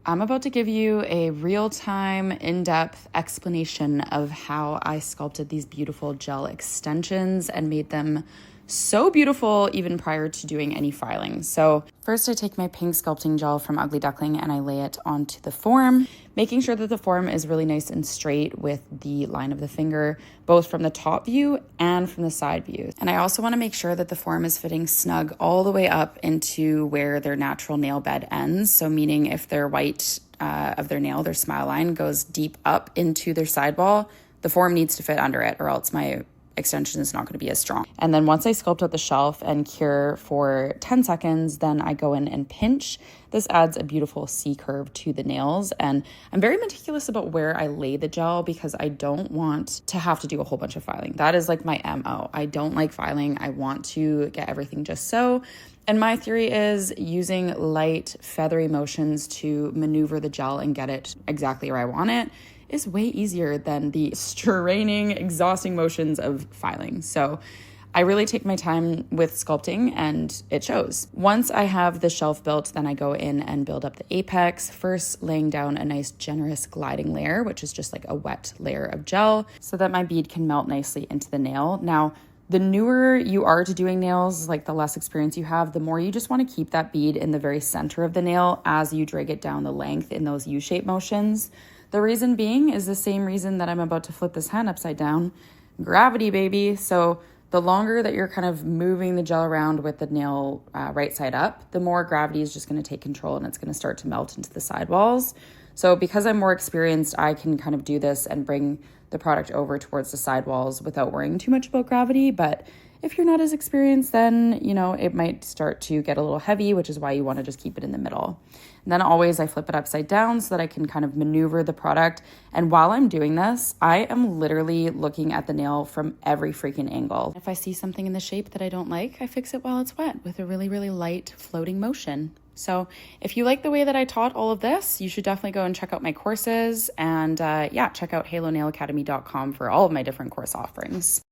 I'm about to give you a real-time, in-depth explanation of how I sculpted these beautiful gel extensions and made them so beautiful even prior to doing any filing. So first I take my pink sculpting gel from Ugly Duckling and I lay it onto the form, making sure that the form is really nice and straight with the line of the finger, both from the top view and from the side view. And I also want to make sure that the form is fitting snug all the way up into where their natural nail bed ends. So meaning if their white of their nail, their smile line goes deep up into their sidewall, the form needs to fit under it or else my extension is not going to be as strong. And then once I sculpt out the shelf and cure for 10 seconds, then I go in and pinch. This adds a beautiful C curve to the nails. And I'm very meticulous about where I lay the gel because I don't want to have to do a whole bunch of filing. That is like my MO. I don't like filing. I want to get everything just so. And my theory is using light, feathery motions to maneuver the gel and get it exactly where I want it is way easier than the straining, exhausting motions of filing. So I really take my time with sculpting and it shows. Once I have the shelf built, then I go in and build up the apex, first laying down a nice generous gliding layer, which is just like a wet layer of gel so that my bead can melt nicely into the nail. Now, the newer you are to doing nails, like the less experience you have, the more you just want to keep that bead in the very center of the nail as you drag it down the length in those U-shape motions. The reason being is the same reason that I'm about to flip this hand upside down. Gravity, baby. So the longer that you're kind of moving the gel around with the nail right side up, the more gravity is just going to take control and it's going to start to melt into the sidewalls. So because I'm more experienced, I can kind of do this and bring the product over towards the sidewalls without worrying too much about gravity. But if you're not as experienced, then, it might start to get a little heavy, which is why you want to just keep it in the middle. And then always I flip it upside down so that I can kind of maneuver the product. And while I'm doing this, I am literally looking at the nail from every freaking angle. If I see something in the shape that I don't like, I fix it while it's wet with a really, really light floating motion. So if you like the way that I taught all of this, you should definitely go and check out my courses and check out halonailacademy.com for all of my different course offerings.